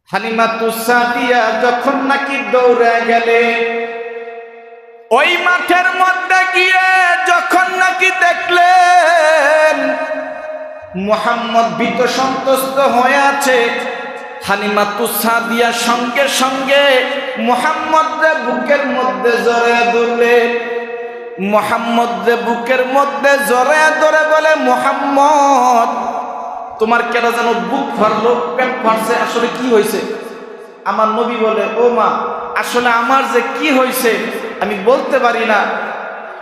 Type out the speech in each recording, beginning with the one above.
হালিমাতুস সাদিয়া যখন নাকি দৌড়ে গেলে ওই মাঠের মধ্যে গিয়ে যখন নাকি দেখলেন মুহাম্মদ ভীত সন্ত্রস্ত হয়ে আছে, হালিমাতুস সাদিয়া সঙ্গে সঙ্গে মুহাম্মদের বুকের মধ্যে জড়িয়ে ধরলেন। মুহাম্মদের বুকের মধ্যে জড়িয়ে ধরে বলে, মুহাম্মদ তোমার কেন যেন বুক ফাড়লো, পেট ফাড়ছে, আসলে কি হয়েছে? আমার নবী বলে, ও মা আসলে আমার যে কি হয়েছে আমি বলতে পারি না,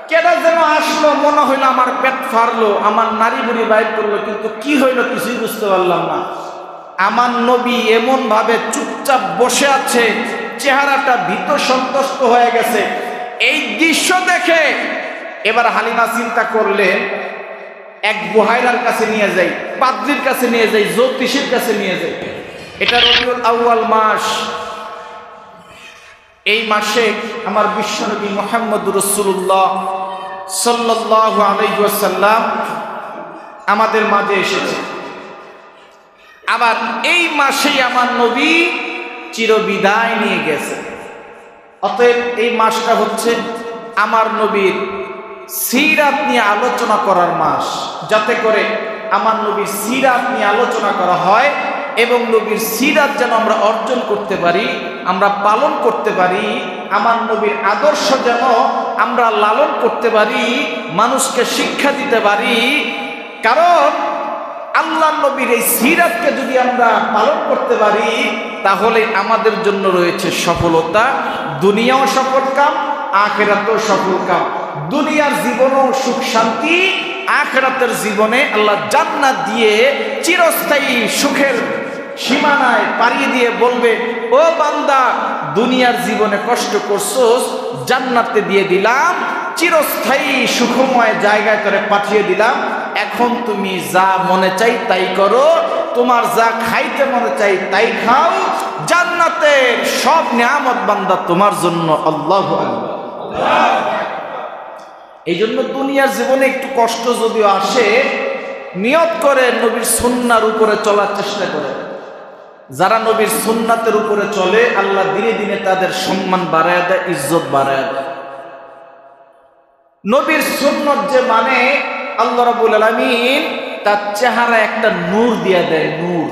কেন যেন আসলো, মনে হইলো আমার পেট ফাড়লো, আমার নারী বুড়ি বাইর করলো, কিন্তু কি হইলো কিছুই বুঝতে পারলাম না। আমার নবী এমন ভাবে চুপচাপ বসে আছে, চেহারাটা ভীত সন্ত্রস্ত হয়ে গেছে। এই দৃশ্য দেখে এবার হালিমা চিন্তা করলেন, এক বুহাইরার কাছে নিয়ে যাই, পাদ্রীর কাছে নিয়ে যাই, জ্যোতিষীর কাছে নিয়ে যাই। এটা রবিউল আউয়াল মাস। এই মাসে আমার বিশ্বনবী মুহাম্মদুর রাসূলুল্লাহ সাল্লাল্লাহু আলাইহি ওয়াসাল্লাম আমাদের মাঝে এসেছে। আবার এই মাসেই আমার নবী চিরবিদায় নিয়ে গেছে। অতএব এই মাসটা হচ্ছে আমার নবীর সিরাত নিয়ে আলোচনা করার মাস, যাতে করে আমার নবীর সিরাত নিয়ে আলোচনা করা হয় এবং নবীর সিরাত যেন আমরা অর্জন করতে পারি, আমরা পালন করতে পারি, আমার নবীর আদর্শ যেন আমরা লালন করতে পারি, মানুষকে শিক্ষা দিতে পারি। কারণ আল্লাহ নবীর এই সিরাতকে যদি আমরা পালন করতে পারি তাহলে আমাদের জন্য রয়েছে সফলতা, দুনিয়াও সফল কাম, আখিরাতেও সফল কাম। দুনিয়ার জীবনও সুখ শান্তি, আখিরাতের জীবনে আল্লাহ জান্নাত দিয়ে চিরস্থায়ী সুখের সীমানায় পাড়িয়ে দিয়ে বলবে, ও বান্দা দুনিয়ার জীবনে কষ্ট করছোস, জান্নাতে দিয়ে দিলাম, চিরস্থায়ী সুখময় জায়গায় করে পাঠিয়ে দিলাম, এখন তুমি যা মনে চাই তাই করো, তোমার যা খাইতে মনে চাই তাই খাও, জান্নাতের সব নিয়ামত বান্দা তোমার জন্য। আল্লাহু আকবার। এই জন্য দুনিয়ার জীবনে একটু কষ্ট যদিও আসে, নিয়ত করে নবীর সুন্নাহর উপরে চলার চেষ্টা করে। যারা নবীর সুন্নাতের উপরে চলে আল্লাহ দিনে দিনে তাদের সম্মান বাড়ায় দেয়, ইজ্জত বাড়ায় দেয়। নবীর সুন্নত যে মানে আল্লাহ রাব্বুল আলামিন তার চেহারা একটা নূর দিয়ে দেয়, নূর।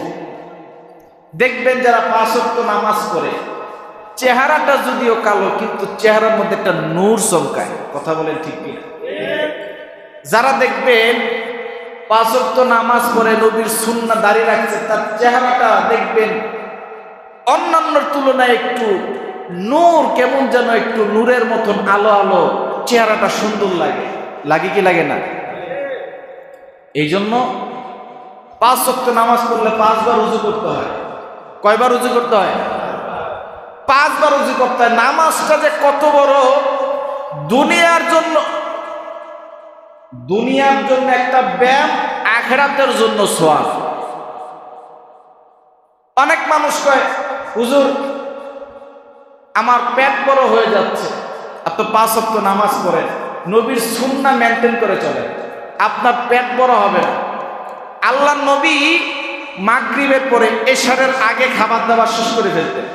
দেখবেন যারা 5 ওয়াক্ত নামাজ পড়ে চেহারাটা যদিও কালো কিন্তু চেহারার মধ্যে একটা নূর চমকায়। কথা বলেন ঠিক কি? যারা দেখবেন 5 ওয়াক্ত নামাজ পড়ে নবীর সুন্নাহ দাঁড়িয়ে রাখছে, তার চেহারাটা দেখবেন অন্যান্যর তুলনায় একটু নূর, কেমন যেন একটু নূরের মতন আলো আলো, চেহারাটা সুন্দর লাগে। লাগে কি লাগে না? এই জন্য 5 ওয়াক্ত নামাজ পড়লে 5 বার ওযু করতে হয়। কয়বার ওযু করতে হয়? 5 বার ওযু করতে হয়। নামাজটা যে কত বড়, দুনিয়ার জন্য একটা ব্যায়াম, আখিরাতের জন্য সওয়াব। অনেক মানুষ কয়, হুজুর আমার পেট বড় হয়ে যাচ্ছে। আপনি 5 ওয়াক্ত নামাজ পড়েন, নবীর সুন্নাহ মেনটেন করে চলেন, আপনার পেট বড় হবে না। আল্লাহ নবী মাগরিবের পরে এশারের আগে খাবার দাবার শেষ করে ফেলতেন।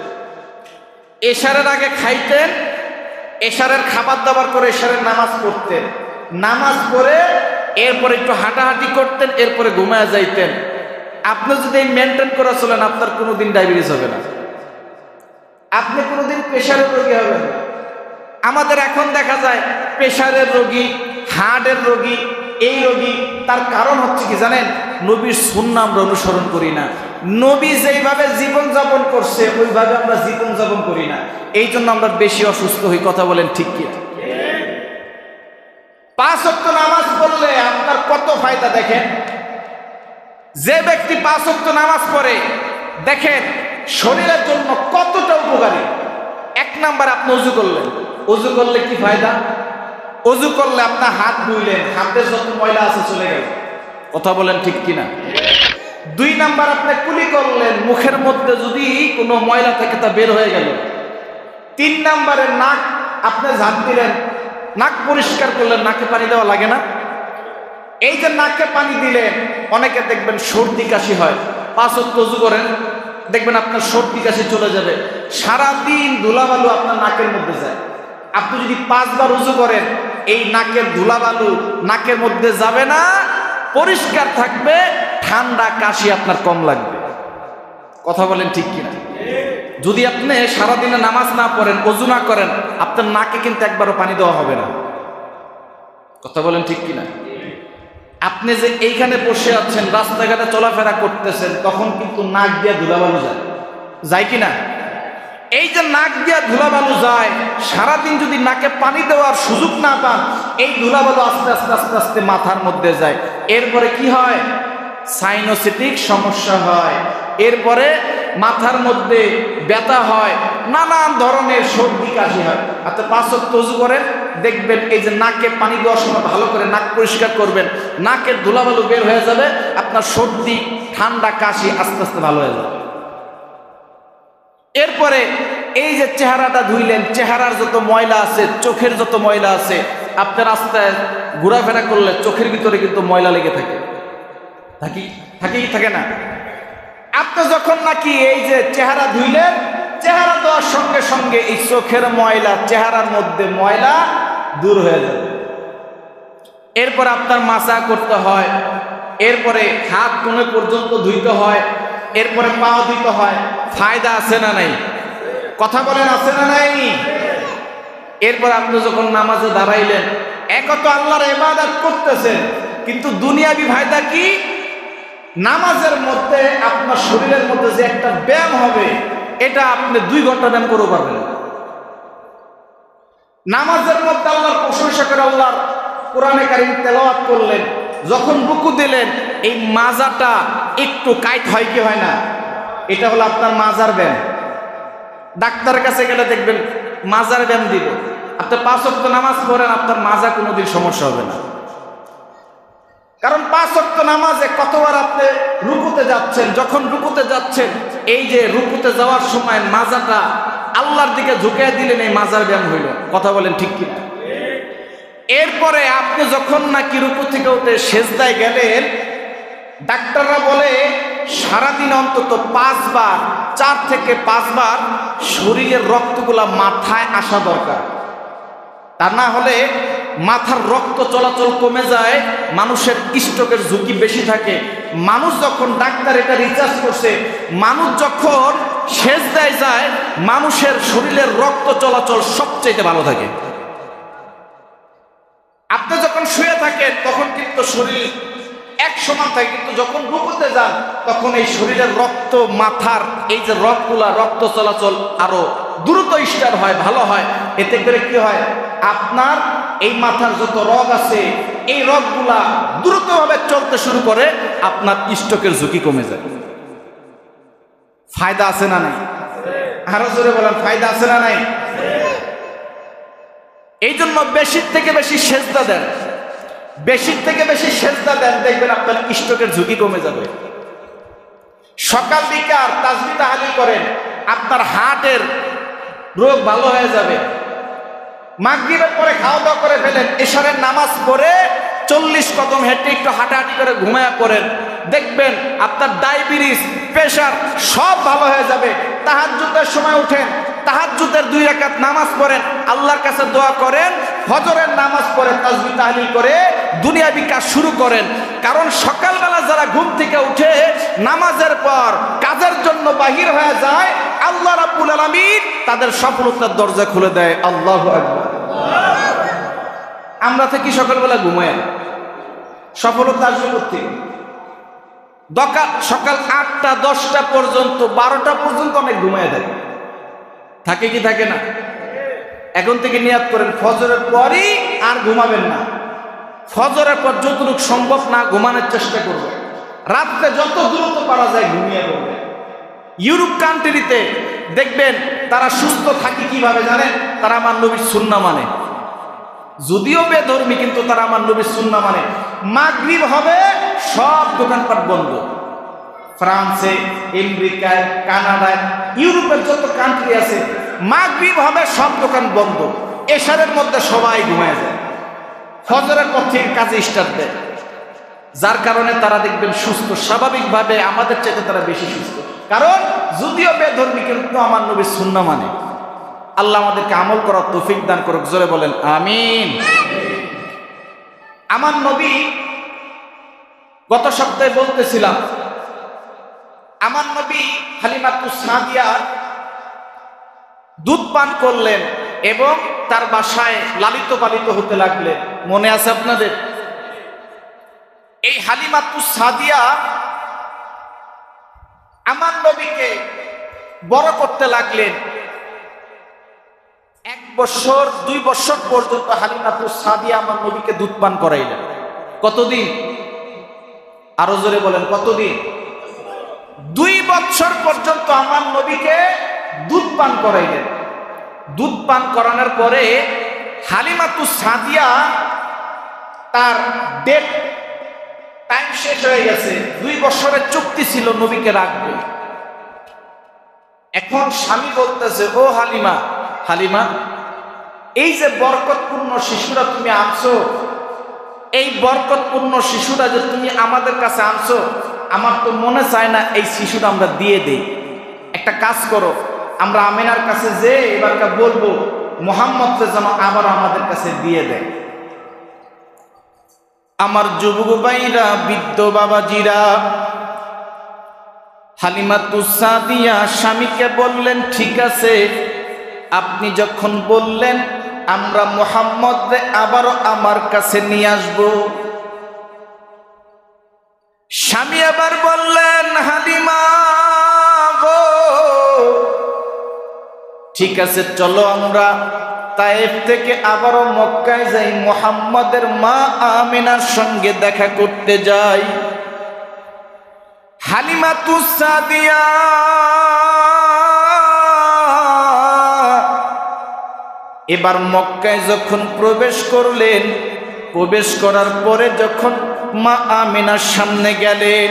এশারের আগে খাইতেন, এশারের খাবার দাবার করে এশারের নামাজ পড়তেন, নামাজ পড়ে এরপরে একটু হাঁটাহাঁটি করতেন, এরপরে ঘুমায় যাইতেন। আপনি যদি এই মেনটেন করে চলেন আপনার কোনোদিন ডায়াবেটিস হবে না, আপনি কোনোদিন প্রেশারের রোগী হবেন না। আমাদের এখন দেখা যায় প্রেশারের রোগী, হার্টের রোগী, এই রোগী। তার কারণ হচ্ছে কি জানেন? নবীর সুন্নাহ আমরা অনুসরণ করি না। নবী যেইভাবে জীবনযাপন করছে ওইভাবে আমরা জীবনযাপন করি না, এই জন্য আমরা বেশি অসুস্থ হই। কথা বলেন ঠিক কি? 5 ওয়াক্ত নামাজ পড়লে আপনার কত ফায়দা দেখেন। যে ব্যক্তি 5 ওয়াক্ত নামাজ পড়ে দেখেন শরীরের জন্য কতটা উপকারী। 1 নাম্বার, আপনি ওযু করলেন, ওযু করলে কি ফায়দা? ওযু করলে আপনার হাত ধুইলেন, হাতের যত ময়লা আছে চলে গেল। কথা বলেন ঠিক কিনা? 2 নাম্বার, আপনি কুলি করলেন, মুখের মধ্যে যদি কোনো ময়লা থাকে তা বের হয়ে গেল। 3 নাম্বারে নাক আপনি ঝাঁট দিলেন, নাক পরিষ্কার করলেন, নাকে পানি দেওয়া লাগে না? এই যে নাকে পানি দিলেন, অনেকে দেখবেন সর্দি কাশি হয়, 5 ওয়াক্ত ওযু করেন, দেখবেন আপনার সর্দি কাশি চলে যাবে। সারাদিন ধুলাবালু আপনার নাকের মধ্যে যায়। আপনি যদি 5 বার উযু করেন, এই নাকের ধুলাবালু নাকের মধ্যে যাবে না, পরিষ্কার থাকবে, ঠান্ডা কাশি আপনার কম লাগবে। কথা বলেন ঠিক কিনা? যদি আপনি সারাদিনে নামাজ না পড়েন, ওযু না করেন, আপনার নাকে কিন্তু একবারও পানি দেওয়া হবে না। কথা বলেন ঠিক কিনা? আপনি যে এইখানে বসে আছেন, রাস্তাঘাটে চলাফেরা করতেছেন, তখন কিন্তু নাক দিয়ে ধুলাবালু যায়, যায় কিনা? এই যে নাক দিয়ে ধুলাবালু যায়, সারাদিন যদি নাকে পানি দেওয়ার সুযোগ না পান, এই ধুলাবালু আস্তে আস্তে আস্তে আস্তে মাথার মধ্যে যায়। এরপরে কি হয়? সাইনোসিটিক সমস্যা হয়, এরপরে মাথার মধ্যে ব্যথা হয়, নানান ধরনের সর্দি কাশি হয়। আপনি 5 ওয়াক্ত ওযু করেন, দেখবেন এই যে নাকে পানি দেওয়ার সময় ভালো করে নাক পরিষ্কার করবেন, নাকের ধুলাবালু বের হয়ে যাবে, আপনার সর্দি ঠান্ডা কাশি আস্তে আস্তে ভালো হয়ে যাবে। এরপরে এই যে চেহারাটা ধুইলেন, চেহারার যত ময়লা আছে, চোখের যত ময়লা আছে, আপনার রাস্তায় ঘোরাফেরা করলে চোখের ভিতরে কিন্তু ময়লা লেগে থাকে, থাকে না? আপনি যখন নাকি এই যে চেহারা ধুইলেন, চেহারা দেওয়ার সঙ্গে সঙ্গে এই চোখের ময়লা, চেহারার মধ্যে ময়লা দূর হয়ে যাবে। এরপর আপনার মাসা করতে হয়, এরপরে হাত কোণে পর্যন্ত ধুইতে হয়, এরপরে পা ধুইতে হয়। ফায়দা আছে না নাই? কথা বলেন, আছে না নাই? এরপর আপনি যখন নামাজে দাঁড়াইলেন, তো আল্লাহর ইবাদত করতেছেন, কিন্তু দুনিয়াবি ফায়দা কি? নামাজের মধ্যে আপনার শরীরের মধ্যে যে একটা ব্যায়াম হবে, এটা আপনি 2 ঘন্টা ব্যায়াম করে পারবেন। নামাজের মধ্যে আল্লাহর প্রশংসা করে আল্লাহর কোরআনে কারীম তেলাওয়াত করলেন, যখন রুকু দিলেন, এই মাজাটা একটু কাইট হয় কি হয় না? এটা হলো আপনার মাজার ব্যায়াম। ডাক্তারের কাছে গেলে দেখবেন মাজার ব্যায়াম দিল। আপনি 5 ওয়াক্ত নামাজ পড়েন, আপনার মাজা কোনোদিন সমস্যা হবে না। কারণ 5 ওয়াক্ত নামাজে কতবার আপনি রুকুতে যাচ্ছেন, যখন রুকুতে যাচ্ছেন, এই যে রুকুতে যাওয়ার সময় মাজাটা আল্লাহর দিকে ঝুঁকিয়ে দিলেন, এই মাজার ব্যায়াম হইল। কথা বলেন ঠিক কিনা? এরপরে আপনি যখন নাকি রুকু থেকে উঠে সেজদায় গেলেন, ডাক্তাররা বলে সারাদিন অন্তত 5 বার, 4 থেকে 5 বার শরীরের রক্তগুলা মাথায় আসা দরকার। তা না হলে মাথার রক্ত চলাচল কমে যায়, মানুষের স্ট্রোকের ঝুঁকি বেশি থাকে। মানুষ যখন, ডাক্তার এটা রিসার্চ করছে, মানুষ যখন সেজদায় যায়, মানুষের শরীরের রক্ত চলাচল সবচেয়ে ভালো থাকে। আপনি যখন শুয়ে থাকেন তখন কিন্তু শরীর এক সমান থাকে, কিন্তু যখন রুকুতে যান তখন এই শরীরের রক্ত, মাথার এই যে রক্তগুলা, রক্ত চলাচল আরো দ্রুত স্টার হয়, ভালো হয়। এতে করে কি হয়? আপনার এই মাথার যত রগ আছে, এই রগগুলা দ্রুতভাবে চলতে শুরু করে, আপনার স্ট্রোকের ঝুঁকি কমে যায়। ফায়দা আছে না নাই? আরো জোরে বলেন, ফায়দা আছে না নাই? এই জন্য বেশির থেকে বেশি সেজদা দেন, বেশির থেকে বেশি সেজদা দেন, দেখবেন আপনার স্ট্রোকের ঝুঁকি কমে যাবে। সকাল বিকাল তাসবিহ তাহলিল করেন, আপনার হার্টের রোগ ভালো হয়ে যাবে। মাগরিবের পরে খাওয়া দাওয়া করে ফেলেন, এশারের নামাজ পড়ে 40 কদম হেঁটে একটু হাঁটাহাঁটি করে ঘুমায়া পড়েন, দেখবেন আপনার ডায়াবেটিস, প্রেশার সব ভালো হয়ে যাবে। তাহাজ্জুদের সময় উঠেন, তাহাজ্জুদের 2 রাকাত নামাজ পড়েন, আল্লাহর কাছে দোয়া করেন, ফজরের নামাজ পড়ে তাসবিহ তাহলিল করে দুনিয়াবি কাজ শুরু করেন। কারণ সকালবেলা যারা ঘুম থেকে উঠে নামাজের পর কাজের জন্য বাহির হয়ে যায়, আল্লাহ রাব্বুল আলামিন তাদের সফলতার দরজা খুলে দেয়। আল্লাহু আকবার। আমরা থাকি সকালবেলা ঘুমায়, সফলতা আসবে কোথেকে? সকাল 8টা 10টা পর্যন্ত, 12টা পর্যন্ত অনেক ঘুমায় থাকে কি থাকে না? এখন থেকে নিয়াত করেন, ফজরের পরই আর ঘুমাবেন না। ফজরের পর যতটুকু সম্ভব না ঘুমানোর চেষ্টা করবেন, রাত্রে যত দ্রুত পারা যায় ঘুমিয়ে পড়বেন। ইউরোপ কান্ট্রিতে দেখবেন তারা সুস্থ থাকে কিভাবে জানেন? তারা আমার নবীর সুন্নাহ মানে, যদিও বেধর্মী কিন্তু তারা আমার নবীর সুন্নাহ মানে। মাগরিব হবে, সব দোকানপাট বন্ধ। ফ্রান্সে, আমেরিকায়, কানাডায়, ইউরোপের যত কান্ট্রি আছে, মাগরিব হবে, সব দোকান বন্ধ। এশারের মধ্যে সবাই ঘুমায় যায়, ফজরের পর থেকে কাজে স্টার্ট দেয়। যার কারণে তারা দেখবেন সুস্থ, স্বাভাবিকভাবে আমাদের চাইতে তারা বেশি সুস্থ। কারণ যদিও বেধর্মী কিন্তু আমার নবীর সুন্নাহ মানে। আল্লাহ আমাদেরকে আমল করার তৌফিক দান করুক, জোরে বলেন আমিন। আমার নবী গত সপ্তাহে বলতেছিলাম, আমার নবী হালিমাতুস সাদিয়া দুধ পান করলেন এবং তার বাসায় লালিত পালিত হতে লাগলেন। মনে আছে আপনাদের? এই হালিমাতুস সাদিয়া আমার নবীকে বড় করতে লাগলেন। 1 বছর 2 বছর পর্যন্ত হালিমাতুস সাদিয়া আমার নবীকে দুধ পান করাইলেন। কতদিন? আরো জোরে বলেন কতদিন? 2 বছর পর্যন্ত আমার নবীকে দুধ পান করাইলেন। দুধ পান করানোর পরে হালিমাতুস সাদিয়া তার ডেট টাইম শেষ হয়ে গেছে। 2 বছরের চুক্তি ছিল নবীকে রাখবে। এখন স্বামী বলতেছে, ও হালিমা, হালিমা, এই যে বরকতপূর্ণ শিশুরা তুমি আনছো, এই বরকতপূর্ণ শিশুরা যে তুমি আমাদের কাছে আনছো, আমার তো মনে চায় না এই শিশুটা আমরা দিয়ে দেই। একটা কাজ করো, আমরা আমিনার কাছে যে এবারটা বলবো মুহাম্মদকে যেন আবার আমাদের কাছে দিয়ে দেয়। আমার যুবক ভাইরা, বৃদ্ধ বাবাজিরা, হালিমাতুস সাদিয়া স্বামীকে বললেন, ঠিক আছে, আপনি যখন বললেন আমরা মুহাম্মদকে আবারও আমার কাছে নিয়ে আসবো। স্বামী আবার বললেন, হালিমা গো, ঠিক আছে, চলো আমরা তায়েফ থেকে আবারও মক্কায় যাই, মুহাম্মদের মা আমিনার সঙ্গে দেখা করতে যাই। হালিমাতুস সাদিয়া এবার মক্কায় যখন প্রবেশ করলেন, প্রবেশ করার পরে যখন মা আমিনার সামনে গেলেন,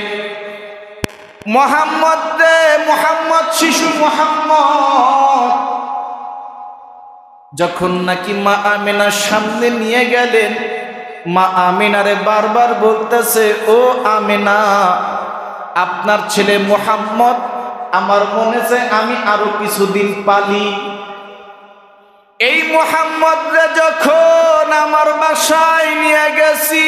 মুহাম্মদ শিশু মুহাম্মদ যখন নাকি মা আমিনার সামনে নিয়ে গেলেন, মা আমিনারে বারবার বলতেছে, ও আমিনা, আপনার ছেলে মুহাম্মদ, আমার মনে চায় আমি আরো কিছুদিন পালি। এই মুহাম্মদরে যখন আমার বাসায় নিয়ে গেছি,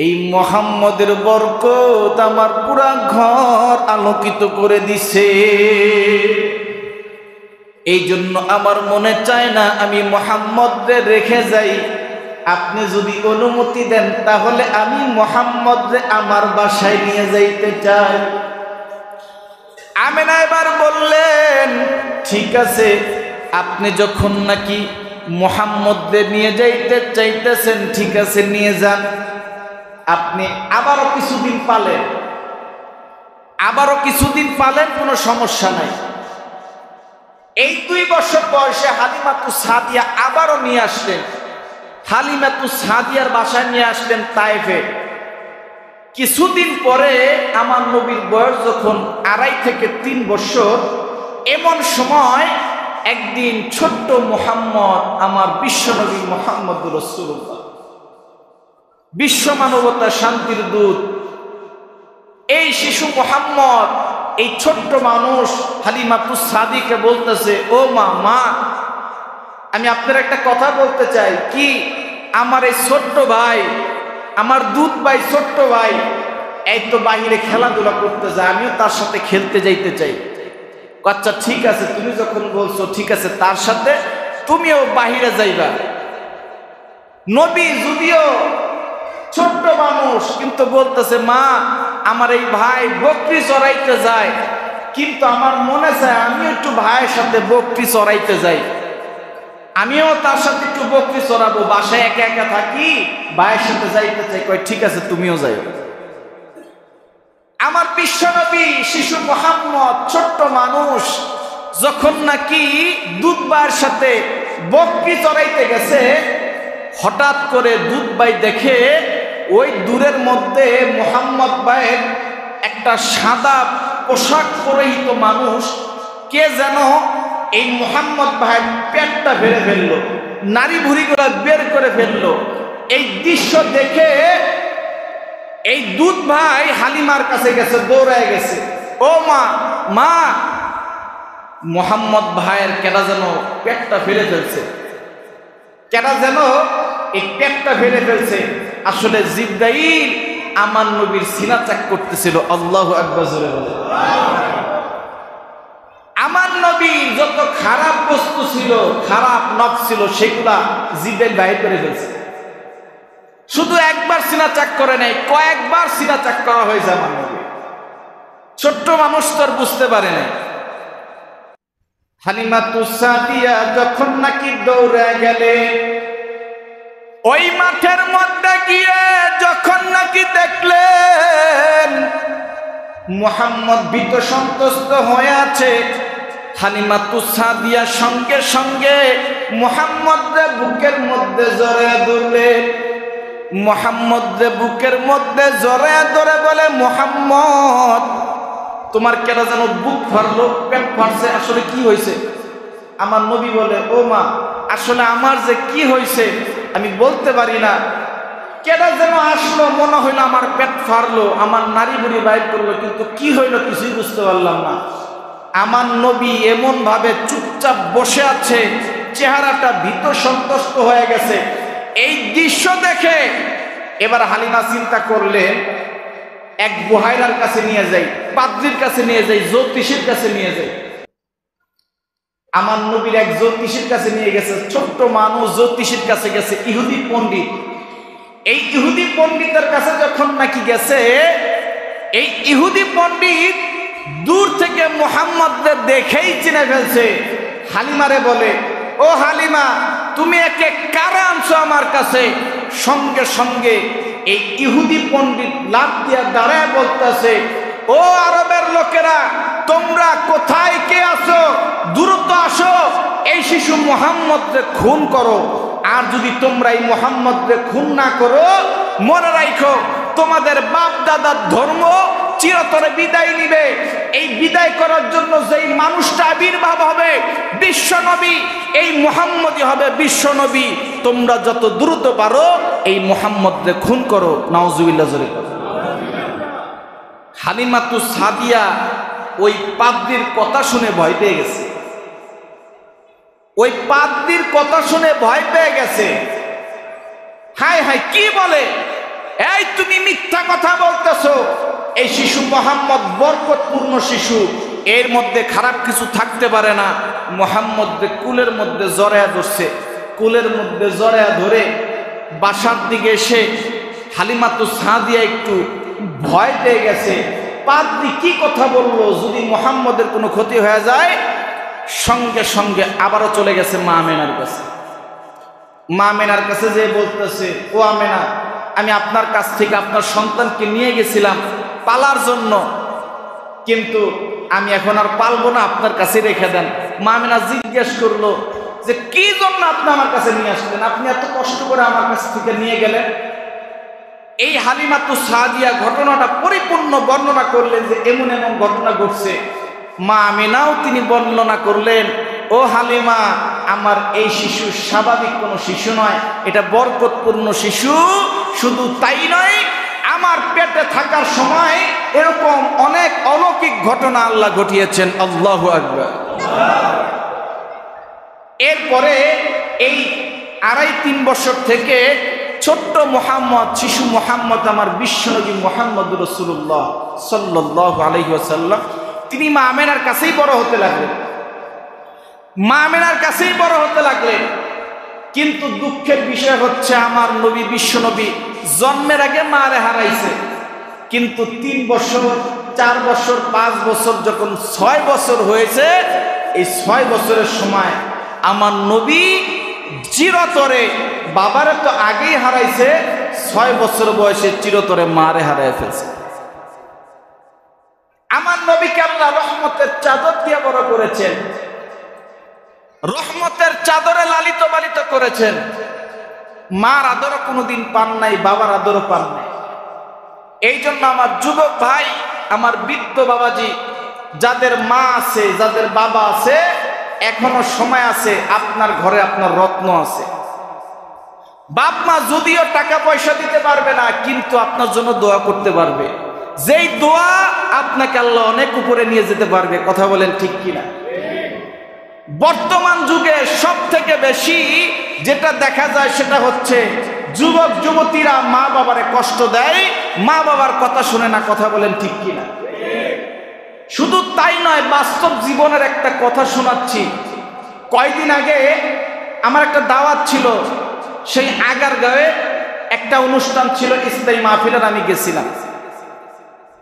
এই মুহাম্মদের বরকত আমার পুরা ঘর আলোকিত করে দিছে। এই জন্য আমার মনে চায় না আমি মুহাম্মদরে রেখে যাই। আপনি যদি অনুমতি দেন তাহলে আমি মুহাম্মদরে আমার বাসায় নিয়ে যাইতে চাই। আমিনা এবার বললেন, ঠিক আছে, আপনি যখন নাকি মুহাম্মদরে নিয়ে যাইতে চাইতেছেন, ঠিক আছে, নিয়ে যান। আপনি আবারও কিছুদিন পালেন, কোনো সমস্যা নাই। এই 2 বছর বয়সে হালিমাতুস সাদিয়া আবারও নিয়ে আসলেন। হালিমাতুস সাদিয়ার বাসায় নিয়ে আসলেন তায়েফে। কিছুদিন পরে আমার নবীর বয়স যখন 2.5 থেকে 3 বছর, এমন সময় একদিন ছোট্ট মুহাম্মদ, আমার বিশ্বনবী মুহাম্মদুর রাসূলুল্লাহ, বিশ্ব মানবতা শান্তির দূত, এই শিশু মুহাম্মদ, এই ছোট্ট মানুষ হালিমাতুস সাদিয়াকে বলতেছে, ও মা, আমি আপনার একটা কথা বলতে চাই। কি? আমার এই ছোট্ট ভাই, আমার দুধ ভাই, ছোট্ট ভাই, এই তো বাহিরে খেলাধুলা করতে যায়, আমিও তার সাথে খেলতে যাইতে চাই। আচ্ছা ঠিক আছে, তুমি যখন বলছো, ঠিক আছে, তার সাথে তুমিও বাহিরে যাইবা। নবী যদিও ছোট্ট মানুষ, কিন্তু বলতেছে, মা, আমার এই ভাই বকরি চড়াইতে যায়, কিন্তু আমার মনে চায় আমিও একটু ভাইয়ের সাথে বকরি চড়াইতে যাই, আমিও তার সাথে একটু বকরি চড়াবো। বাসায় একা একা থাকি, ভাইয়ের সাথে যাইতে চাই। কয়, ঠিক আছে, তুমিও যাই। আমার বিশ্বনবী শিশু মুহাম্মদ, ছোট্ট মানুষ, যখন নাকি দুধ ভাইয়ের সাথে বকরি চড়াইতে গেছে, হঠাৎ করে দুধ ভাই দেখে ওই দূরের মধ্যে মুহাম্মদ ভাইয়ের একটা সাদা পোশাক পরিহিত মানুষ, কে যেন এই মুহাম্মদ ভাইয়ের পেটটা বেড়ে ফেললো, নারী ভুড়িগুলো বের করে ফেললো। এই দৃশ্য দেখে এই দুধ ভাই হালিমার কাছে গেছে, দৌড়ায় গেছে, ও মা, মা, মোহাম্মদ ভাইয়ের কেডা যেন পেটটা ফেলে ফেলছে, কেডা যেন এই পেটটা ফেলে ফেলছে। আসলে জিবরাইল আমার নবীর সিনা চেক করতেছিল। আল্লাহু আকবার জোরে বলে। আমার নবীর যত খারাপ বস্তু ছিল, খারাপ নফস ছিল, সেগুলা জিবরাইল বাইর করে ফেলছে। শুধু একবার সিনা চেক করে নাই, কয়েকবার সিনা চেক করা হয়েছে আমার নবী। ছোট্ট মানুষ তো আর বুঝতে পারে নাই। হালিমাতুস সাদিয়া যখন নাকি দৌড়ে গেলে ওই মাঠের মধ্যে গিয়ে যখন নাকি দেখলেন মুহাম্মদ ভীত সন্ত্রস্ত হয়ে আছে, হালিমাতুস সাদিয়া সঙ্গে সঙ্গে মুহাম্মদের বুকের মধ্যে জড়িয়ে ধরলেন। মুহাম্মদের বুকের মধ্যে জড়িয়ে ধরে বলে, মুহাম্মদ, তোমার কেন যেন বুক ফাড়লো, পেট ফাড়ছে, আসলে কি হয়েছে? আমার নবী বলে, ও মা, আসলে আমার যে কি হয়েছে আমি বলতে পারি না, কেডা যেন আসলো, মনে হইলো আমার পেট ফাড়লো, আমার নারী বুড়ি বাইর করলো, কিন্তু কি হইলো কিছুই বুঝতে পারলাম না। আমার নবী এমন ভাবে চুপচাপ বসে আছে, চেহারাটা ভীত সন্ত্রস্ত হয়ে গেছে। এই দৃশ্য দেখে এবার হালিমা চিন্তা করলেন, এক বুহাইরার কাছে নিয়ে যাই, পাদ্রীর কাছে নিয়ে যাই, জ্যোতিষীর কাছে নিয়ে যাই। আমার নবীর এক জ্যোতিষীর কাছে নিয়ে গেছে, ছোট্ট মানুষ জ্যোতিষীর কাছে গেছে, ইহুদি পণ্ডিত। এই ইহুদি পণ্ডিতের কাছে যখন নাকি গেছে, এই ইহুদি পণ্ডিত দূর থেকে মুহাম্মদকে দেখেই চিনে ফেলছে। হালিমারে বলে, ও হালিমা, তুমি একে কারা আনছো আমার কাছে? সঙ্গে সঙ্গে এই ইহুদি পণ্ডিত লাফ দিয়া দাঁড়ায় বলতেছে, ও আরবের লোকেরা, তোমরা কোথায় কে আছো? দ্রুত আসো, এই শিশু মুহাম্মদকে খুন করো। আর যদি তোমরা এই মুহাম্মদকে খুন না করো, মনে রাখো তোমাদের বাপ দাদার ধর্ম চিরতরে বিদায় নিবে। এই বিদায় করার জন্য যেই মানুষটা আবির্ভাব হবে বিশ্বনবী, এই মুহাম্মদই হবে বিশ্বনবী। তোমরা যত দ্রুত পারো এই মুহাম্মদকে খুন করো। নাউজুবিল্লাহ জোরে। হালিমাতুস সাদিয়া ওই পাদ্রীর কথা শুনে ভয় পেয়ে গেছে। ওই পাদ্রীর কথা শুনে ভয় পেয়ে গেছে। হায় হায়, কি বলে? এই তুমি মিথ্যা কথা বলতেছো। এই শিশু মুহাম্মদ বরকতপূর্ণ শিশু, এর মধ্যে খারাপ কিছু থাকতে পারে না। মুহাম্মদকে কুলের মধ্যে জড়ায়া ধরছে। কুলের মধ্যে জড়ায়া ধরে বাসার দিকে এসে হালিমাতুস সাদিয়া একটু ভয় পেয়ে গেছে। পাদ্রী কি কথা বললো, যদি মুহাম্মদের কোনো ক্ষতি হয়ে যায়? সঙ্গে সঙ্গে আবারও চলে গেছে মা আমেনার কাছে। মা আমেনার কাছে যে বলতেছে, ও আমেনা, আমি আপনার কাছ থেকে আপনার সন্তানকে নিয়ে গেছিলাম পালার জন্য, কিন্তু আমি এখন আর পালবো না, আপনার কাছে রেখে দেন। মা আমেনা জিজ্ঞেস করলো যে কি জন্য আপনি আমার কাছে নিয়ে আসলেন? আপনি এত কষ্ট করে আমার কাছ থেকে নিয়ে গেলেন। এই হালিমাতুস সাদিয়া ঘটনাটা পরিপূর্ণ বর্ণনা করলেন যে এমন এমন ঘটনা ঘটছে। মা আমিনাও তিনি বর্ণনা করলেন, ও হালিমা, আমার এই শিশু স্বাভাবিক কোনো শিশু নয়, এটা বরকতপূর্ণ শিশু। শুধু তাই নয়, আমার পেটে থাকার সময় এরকম অনেক অলৌকিক ঘটনা আল্লাহ ঘটিয়েছেন। আল্লাহু আকবার। এরপরে এই 2.5-3 বছর থেকে ছোট্ট মুহাম্মদ, শিশু মুহাম্মদ, আমার বিশ্বনবী মুহাম্মদ রাসূলুল্লাহ সাল্লাল্লাহু আলাইহি ওয়াসাল্লাম, তিনি মা আমেনার কাছেই বড় হতে লাগলেন। মা আমেনার কাছেই বড় হতে লাগলেন। কিন্তু দুঃখের বিষয় হচ্ছে, আমার নবী বিশ্বনবী জন্মের আগে মারে হারাইছে। কিন্তু 3 বছর, 4 বছর, 5 বছর, যখন 6 বছর হয়েছে, এই 6 বছরের সময় আমার নবী চিরতরে, বাবারে তো আগেই হারাইছে, 6 বছর বয়সে চিরতরে মারে হারাই ফেলছে। আমার নবীকে আল্লাহ রহমতের চাদর দিয়ে বড় করেছেন, রহমতের চাদরে লালিত পালিত করেছেন। মার আদরও কোনোদিন পান নাই, বাবার আদরও পান নাই। এই জন্য আমার যুবক ভাই, আমার বৃদ্ধ বাবাজি, যাদের মা আছে, যাদের বাবা আছে, এখনো সময় আছে, আপনার ঘরে আপনার রত্ন আছে। বাপ মা যদিও টাকা পয়সা দিতে পারবে না, কিন্তু আপনার জন্য দোয়া করতে পারবে, যেই দোয়া আপনাকে আল্লাহ অনেক উপরে নিয়ে যেতে পারবে। কথা বলেন ঠিক কিনা? বর্তমান যুগে সব থেকে বেশি যেটা দেখা যায় সেটা হচ্ছে যুবক যুবতীরা মা বাবারে কষ্ট দেয়, মা বাবার কথা শুনে না। কথা বলেন ঠিক কিনা? শুধু তাই নয়, বাস্তব জীবনের একটা কথা শোনাচ্ছি। কয়দিন আগে আমার একটা দাওয়াত ছিল, সেই আগারগাঁওয়ে একটা অনুষ্ঠান ছিল, ইসলামী মাহফিলের আমি গেছিলাম।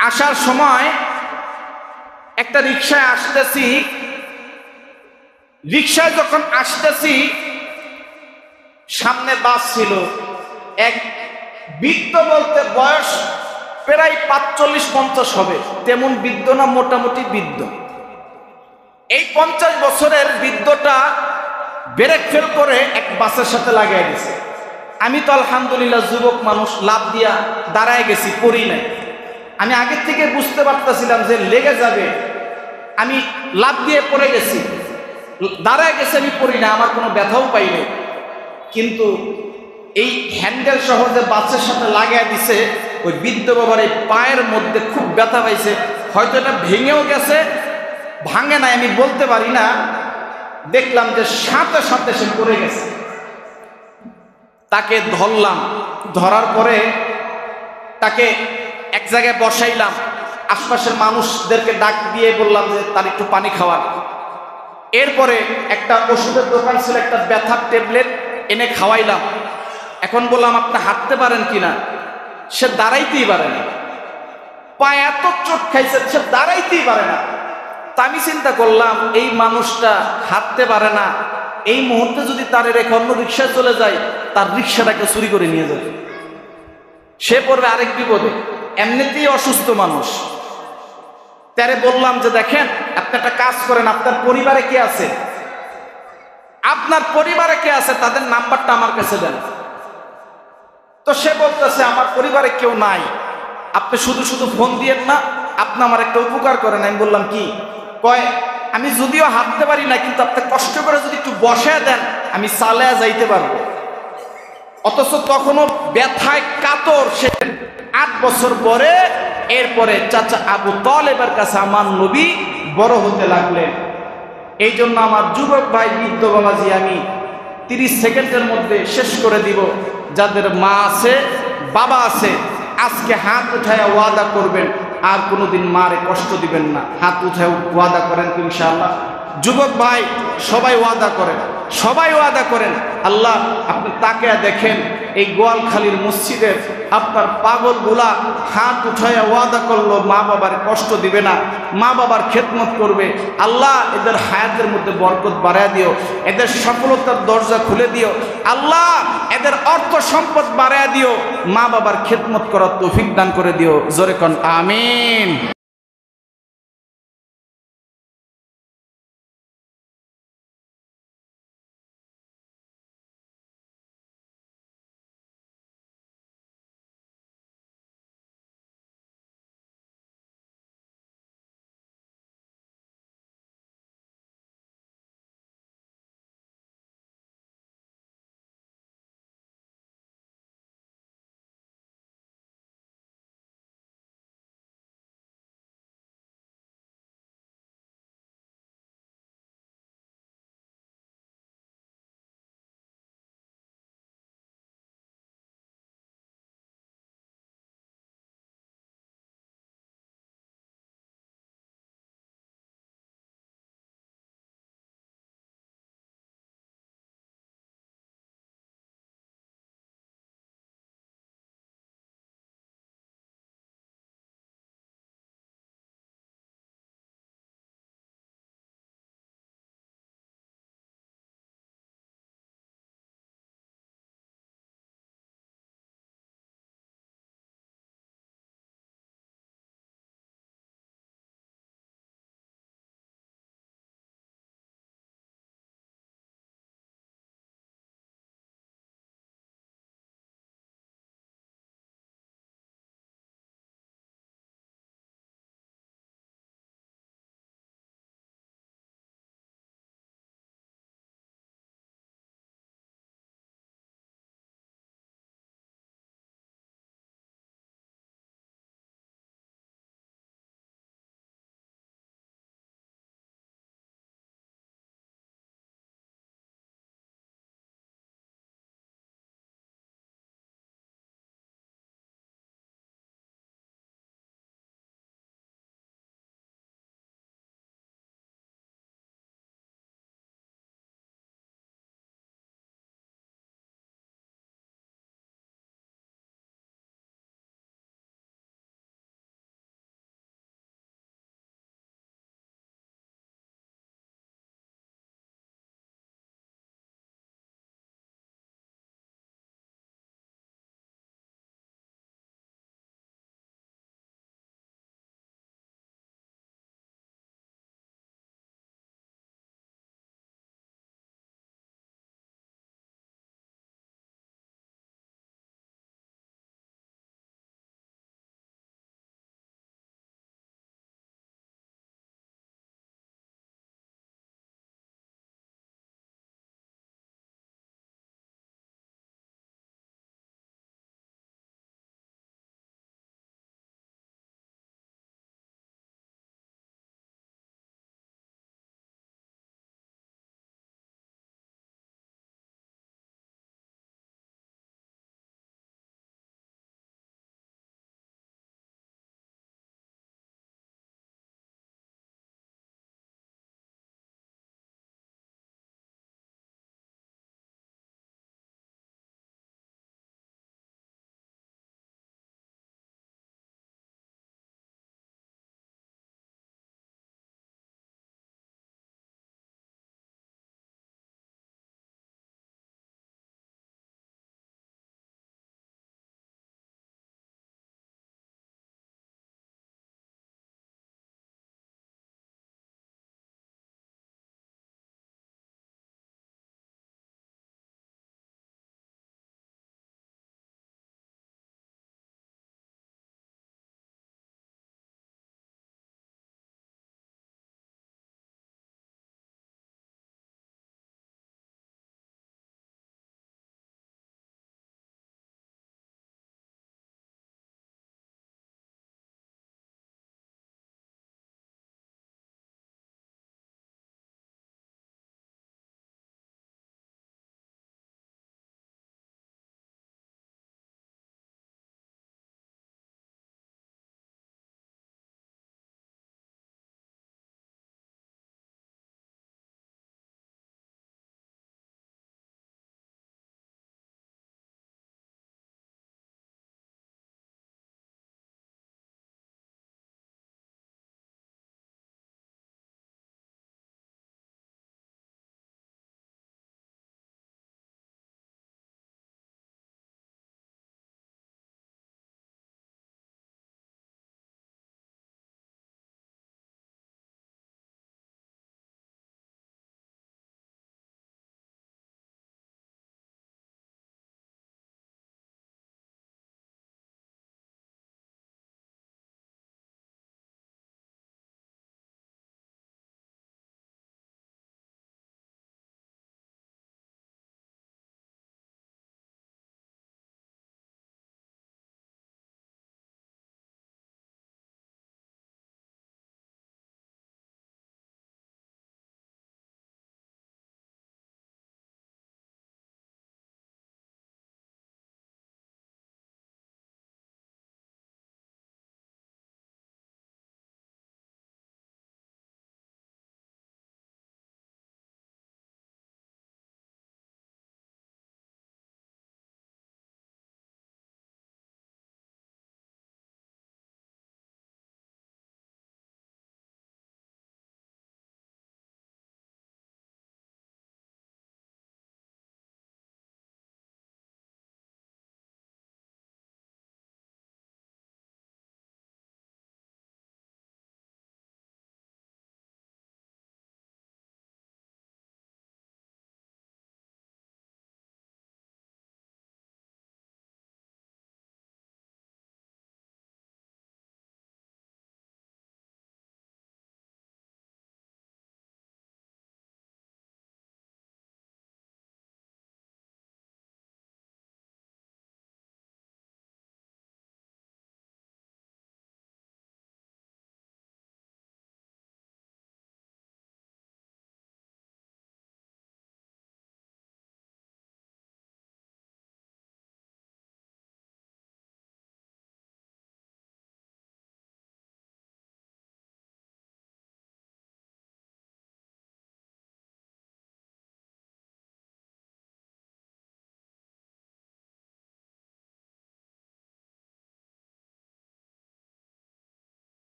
আসার সময় একটা রিকশায় আসতেছি, রিকশায় যখন আসতেছি সামনে বাস ছিল, এক বৃদ্ধ, বলতে বয়স প্রায় 45-50 হবে, তেমন বৃদ্ধ না, মোটামুটি বৃদ্ধ। এই 50 বছরের বৃদ্ধটা ব্রেক ফেল করে এক বাসের সাথে লাগাই দিয়েছে। আমি তো আলহামদুলিল্লাহ যুবক মানুষ, লাভ দিয়া দাঁড়ায় গেছি, পড়ি নাই। আমি আগের থেকে বুঝতে পারতেছিলাম যে লেগে যাবে, আমি লাভ দিয়ে পড়ে গেছি, দাঁড়ায় গেছে, আমি পড়ি না, আমার কোনো ব্যথাও পাইনি। কিন্তু এই হ্যান্ডেল সহ যে বাসের সাথে লাগাই দিছে, ওই বৃদ্ধ বাবার এই পায়ের মধ্যে খুব ব্যথা পাইছে। হয়তো এটা ভেঙেও গেছে, ভাঙে নাই আমি বলতে পারি না। দেখলাম যে সাথে সাথে সে পড়ে গেছে। তাকে ধরলাম, ধরার পরে তাকে এক জায়গায় বসাইলাম, আশপাশের মানুষদেরকে ডাক দিয়ে বললাম যে তার একটু পানি খাওয়ার। এরপরে একটা ওষুধের দোকান ছিল, একটা ব্যথার ট্যাবলেট এনে খাওয়াইলাম। এখন বললাম আপনি হাঁটতে পারেন কিনা? সে দাঁড়াইতেই পারে না, পায়ে এত চোট খাইছে, সে দাঁড়াইতেই পারে না। তা আমি চিন্তা করলাম, এই মানুষটা হাঁটতে পারে না, এই মুহূর্তে যদি তার রেখে অন্য রিক্সায় চলে যায়, তার রিক্সাটাকে চুরি করে নিয়ে যাবে, সে পড়বে আরেক বিপদে। এমনিতেই অসুস্থ মানুষ। তারে বললাম যে দেখেন, আপনি একটা কাজ করেন, আপনার পরিবারে কে আছে, আপনার পরিবারে কে আছে, তাদের নাম্বারটা আমার কাছে দেন। তো সে বলতেছে আমার পরিবারে কেউ নাই, আপনি শুধু শুধু ফোন দিয়েন না, আপনি আমার একটা উপকার করেন। আমি বললাম কি? কয় আমি যদিও হাঁটতে পারি না, কিন্তু আপনি কষ্ট করে যদি একটু বসায় দেন, আমি চালায়া যাইতে পারবো। অথচ তখনও ব্যথায় কাতর সে। 8 বছর পরে এরপরে চাচা আবু তালেবের কাছে আমার নবী বড় হতে লাগলেন। এই জন্য আমার যুবক ভাই, বৃদ্ধ বাবাজি, আমি 30 সেকেন্ডের মধ্যে শেষ করে দিব। যাদের মা আছে, বাবা আছে, আজকে হাত উঠায় ওয়াদা করবেন আর কোনোদিন মারে কষ্ট দিবেন না। হাত উঠায় ওয়াদা করেন তো ইনশাআল্লাহ? যুবক ভাই সবাই ওয়াদা করেন, সবাই ওয়াদা করেন। আল্লাহ আপনি তাকে দেখেন, এই গোয়ালখালীর মসজিদের আপনার পাগলগুলা হাত উঠায় ওয়াদা করলো মা বাবার কষ্ট দিবে না, মা বাবার খেদমত করবে। আল্লাহ এদের হায়াতের মধ্যে বরকত বাড়ায় দিও, এদের সফলতার দরজা খুলে দিও। আল্লাহ এদের অর্থ সম্পদ বাড়ায় দিও, মা বাবার খেদমত করার তৌফিক দান করে দিও। জোরে কোন আমিন।